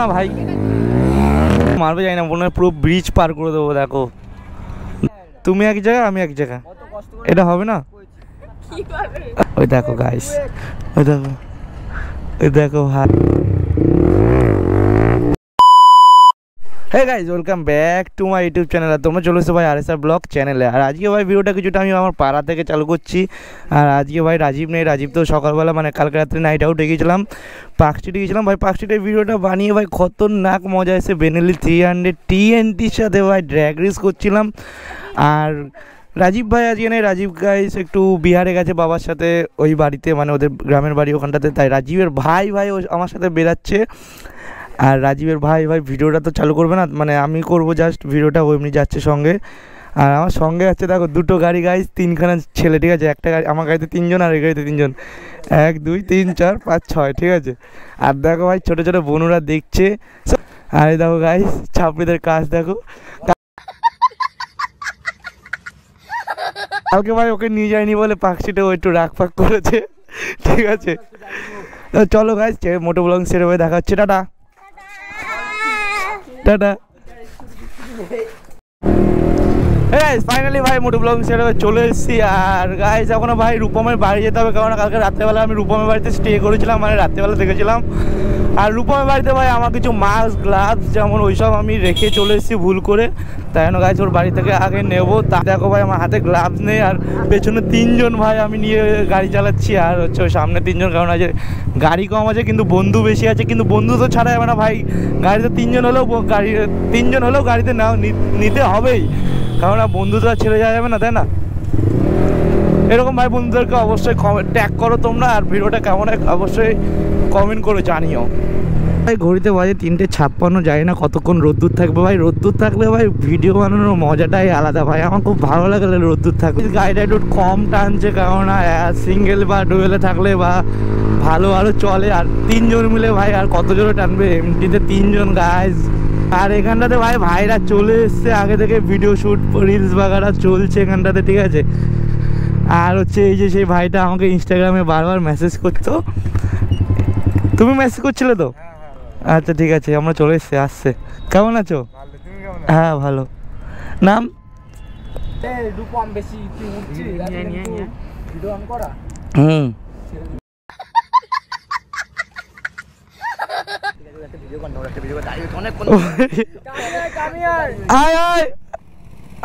না ভাই মারবে যাই না মনে হয় পুরো ব্রিজ পার করে দেবো। দেখো তুমি এক জায়গায় আমি এক জায়গায়, এটা হবে না। ওই দেখো গাইস, ওই দেখো, ওই দেখো ভাই। Hey guys, welcome back to my YouTube channel. আর তোমরা চলে এসো ভাই RSR ব্লগ চ্যানেলে। আর আজকে ভাই ভিডিওটা কিছুটা আমি আমার পাড়া থেকে চালু করছি। আর আজকে ভাই রাজীব নেই, রাজীব তো সকালবেলা মানে কালকে রাত্রে নাইট আউট গিয়েছিলাম, পার্ক স্ট্রিটে গিয়েছিলাম ভাই। পার্ক স্ট্রিটের ভিডিওটা বানিয়ে ভাই খতরনাক মজা এসে বেনেলি 300 TNTর সাথে ভাই ড্র্যাগ রেস করছিলাম। আর রাজীব ভাই আজকে নেই, রাজীব গাইস একটু বিহারে গেছে বাবার সাথে, ওই বাড়িতে মানে ওদের গ্রামের বাড়ি ওখানটাতে। তাই রাজীবের ভাই ও আমার সাথে বেরাচ্ছে। আর রাজীবের ভাই ভিডিওটা তো চালু করবে না, মানে আমি করব জাস্ট ভিডিওটা, ও এমনি যাচ্ছে সঙ্গে। আর আমার সঙ্গে আছে দেখো দুটো গাড়ি গাইজ, তিনখানা ছেলে, ঠিক আছে। একটা গাড়ি আমার গাড়িতে তিনজন আর এই গাড়িতে তিনজন, 1 2 3 4 5 6, ঠিক আছে। আর দেখো ভাই ছোটো ছোটো বনুরা দেখছে। আর এই দেখো গাইজ ছাপড়িদের কাজ দেখো। কালকে ভাই ওকে নিয়ে যায়নি বলে পার্কস্ট্রিটে ও একটু রাগ ফাক করেছে, ঠিক আছে। চলো গাইজ মোটো ব্লগ সেরে ভাই দেখা হচ্ছে, টাটা টাটা। ফাইনালি ভাই মোটো ব্লগ সেরে চলে এসেছি। আর গাইজ এখনো ভাই রূপমের বাড়ি যেতে হবে, কারণ কালকে রাত্রেবেলা আমি রূপমের বাড়িতে স্টে করেছিলাম, মানে রাত্রেবেলা দেখেছিলাম। আর রূপমের বাড়িতে ভাই আমার কিছু মাস্ক গ্লাভস যেমন ওইসব আমি রেখে চলে এসেছি ভুল করে, তাই জন্য গাইজ ওর বাড়ি থেকে আগে নেবো। তা দেখো ভাই আমার হাতে গ্লাভস নেই, আর পেছনে তিনজন ভাই আমি নিয়ে গাড়ি চালাচ্ছি, আর হচ্ছে ওই সামনে তিনজন। কারণ আছে গাড়ি কম আছে কিন্তু বন্ধু বেশি আছে, কিন্তু বন্ধু তো ছাড়া যাবে না ভাই। গাড়িতে তিনজন হলেও গাড়িতে নিতে হবেই, কারণ বন্ধু তো আর ছেড়ে যাওয়া যাবে না, তাই না। এরকম ভাই বন্ধুদেরকে অবশ্যই ট্যাগ করো তোমরা, আর ভিডিওটা কেমন অবশ্যই কমেন্ট করে জানিও। ভাই ঘড়িতে বাজে 3:56, জানি না কতক্ষণ রোদ্দুর থাকবে ভাই। রোদ্দুর থাকলে ভাই ভিডিও বানানোর মজাটাই আলাদা ভাই, আমার খুব ভালো লাগে রোদ্দুর থাকলে। গাড়িটা একটু কম টানছে, কারণ সিঙ্গেল বা ডুয়েলে থাকলে বা ভালো আরও চলে। আর তিনজন মিলে ভাই আর কত জোরে টানবে, এমনিতে তিনজন গাইজ। আর এখানটাতে ভাইরা চলে এসছে আগে থেকে, ভিডিও শ্যুট রিলস বাগারা চলছে এখানটাতে, ঠিক আছে। আর হচ্ছে এই যে সেই ভাইটা আমাকে ইনস্টাগ্রামে বারবার মেসেজ করতো। তুমি মেসেজ করছিলে তো? আচ্ছা ঠিক আছে, আমরা চলে এসছি, আসছে। কেমন আছো? হ্যাঁ ভালো। নাম? হুম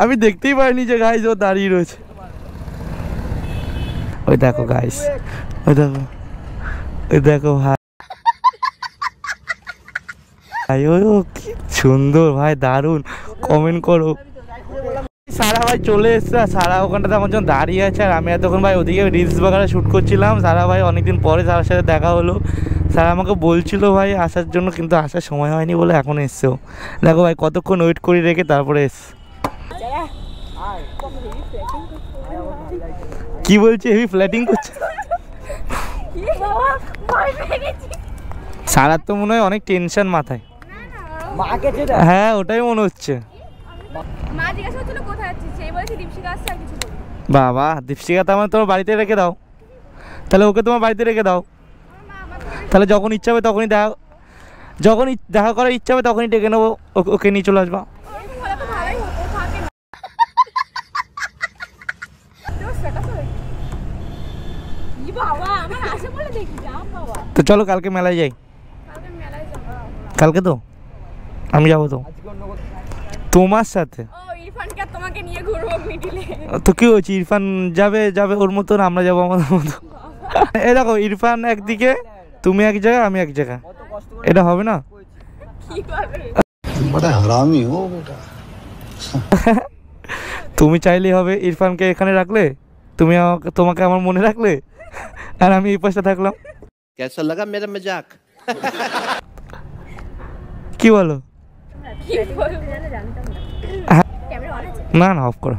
আমি দেখতেই পাইনি যে গাইজ ও দাঁড়িয়ে রয়েছে। ওই দেখো গাইজ, ওই দেখো, ওই দেখো ভাই, ও কি সুন্দর ভাই, দারুণ। কমেন্ট করো। সারা ভাই চলে এসছে, আর সারা ওখানটাতে আমার জন্য দাঁড়িয়ে আছে, আর আমি এতক্ষণ ভাই ওদিকে রিলস বাগারে শ্যুট করছিলাম। সারা ভাই অনেকদিন পরে সারার সাথে দেখা হলো। সারা আমাকে বলছিল ভাই আসার জন্য, কিন্তু আসার সময় হয়নি বলে এখন এসছেও। দেখো ভাই কতক্ষণ ওয়েট করে রেখে তারপরে এস। কি বলছে? হেভি ফ্ল্যাটিং করছে। সারার তো মনে হয় অনেক টেনশন মাথায়। হ্যাঁ ওটাই মনে হচ্ছে। বাবা দীপশিকা, তো আমার তোমার বাড়িতে রেখে দাও, তাহলে ওকে তোমার বাড়িতে রেখে দাও, তাহলে যখন ইচ্ছা হবে তখনই যখন দেখা করার ইচ্ছা হবে তখনই ডেকে নেবো, ওকে নিয়ে চলে আসবা। তো চলো কালকে মেলায় যাই। কালকে তো আমি যাবো তো তোমার সাথে। তো কি হচ্ছে, ইরফান যাবে ওর মতন, আমরা যাবো আমাদের মতো। এই দেখো ইরফান একদিকে, তুমি এক জায়গায় আমি এক জায়গায়, এটা হবে না। তুমি চাইলেই হবে, ইরফানকে এখানে রাখলে, তোমাকে আমার মনে রাখলে, আর আমি এই পাশে থাকলাম। कैसा लगा मेरा मजाक? কি বলো? না না অফ করো।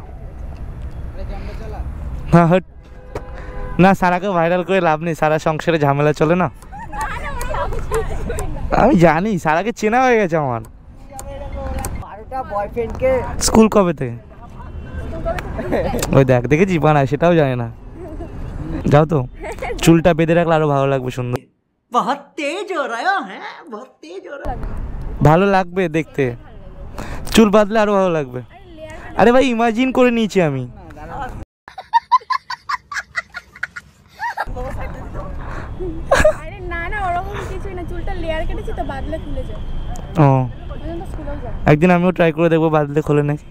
না হট না, সারাকে ভাইরাল করে লাভ নেই, সারা সংসারে ঝামেলা চলে না। আমি জানি সারাকে চেনা হয়ে গেছে আমার। স্কুল কবে থেকে? ওই দেখেছি বানায়, সেটাও জানি না। যাও তো, চুলটা বেঁধে রাখলে আরো ভালো লাগবে, সুন্দর। बहुत तेज हो रहा है, बहुत तेज हो रहा है। ভালো লাগবে দেখতে, চুল বাঁধলে আরো ভালো লাগবে। আরে ভাই ইমাজিন করে নিয়েছি আমি। আরে না না ওরকম কিছুই না, চুলটা লেয়ার কেটেছি তো বাদলে খুলে যায়। ও ওই জন্য স্কুলেও যায়। একদিন আমিও ট্রাই করে দেখবো বাঁধলে খোলে নাকি।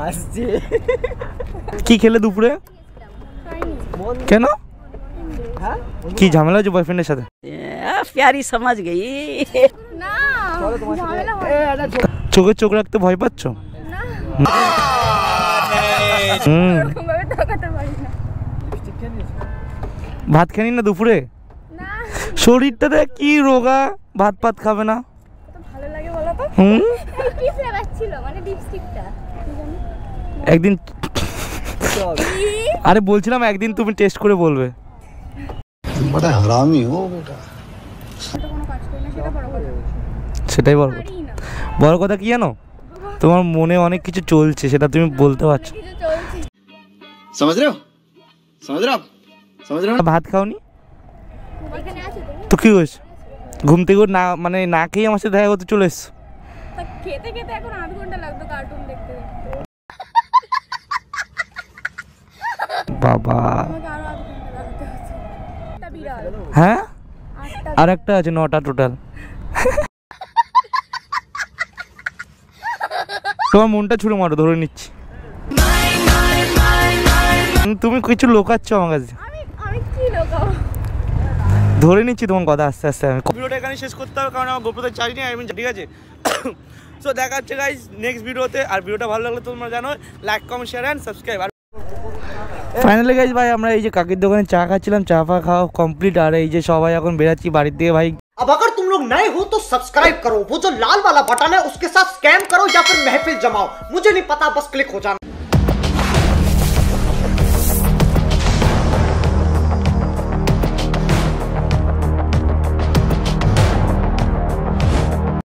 হাসছে। কি খেলে দুপুরে? খাইনি। কেন, কি ঝামেলা হচ্ছে বয়ফ্রেন্ডের সাথে? प्यारी समझ गई। না ঝামেলা হয় চোখে চোখ রাখতে ভয় পাচ্ছ? না, হুম, ওরকম ভাবে তাকাতে পারি না। ভাত খানি না দুপুরে? না শরীরটা দেখ কি রোগা, ভাত পাত খাবে না। কত ভালো লাগে বলো তো। হুম, এই কি ফ্লেভার ছিল মানে লিপস্টিকটা? একদিন, আরে বলছিলাম একদিন তুমি টেস্ট করে বলবে। बड़ा हरामी हो बेटा। তো কোনো কাজ করি না, সেটা বড় কথা। সেটাই বড় কথা। পারি না, বড় কথা কি জানো, তোমার মনে অনেক কিছু চলছে সেটা তুমি বলতে পারছো। কিছু চলছে। समझ रहे हो, समझ रहे हो आप, समझ रहे हो। ভাত খাওনি এখানে আছো তুমি? তো কি হয়েছে, ঘুম থেকে না মানে না খেয়ে আমার সাথে দেখা করতে চলে এসছো? তা খেতে খেতে এখন 8 ঘন্টা লাগতো কার্টুন দেখতে দেখতে। বাবা, আমাকে আরো 8 ঘন্টা লাগাতে হচ্ছে। একটা বিড়াল, হ্যাঁ 8টা। আর একটা আছে 9টা টোটাল। তোমার মনটা ছুড়ে মারো, ধরে নিচ্ছি। তুমি কিছু লোকাচ্ছ আমার কাছে, আমি কি লোকাবো? ধরে নিচ্ছি তোমার কথা আস্তে আস্তে। আমি ভিডিওটা এখানে শেষ করতে হবে কারণ আমার গোপ্রতে চার্জ নেই, ঠিক আছে? সো দেখা হচ্ছে গাইজ নেক্সট ভিডিওতে। আর ভিডিওটা ভালো লাগলে তোমরা জানো like comment share and subscribe. Finally guys ভাই আমরা এই যে কাকির দোকানে চা খাচ্ছিলাম, চা ফা খাওয়া কমপ্লিট। আর এই যে সবাই এখন বেরাচ্ছি বাড়ির দিকে ভাই। अब अगर तुम लोग नए हो तो सब्सक्राइब करो, वो जो लाल वाला बटन है उसके साथ स्कैम करो या फिर महफिल जमाओ, मुझे नहीं पता, बस क्लिक हो जाना।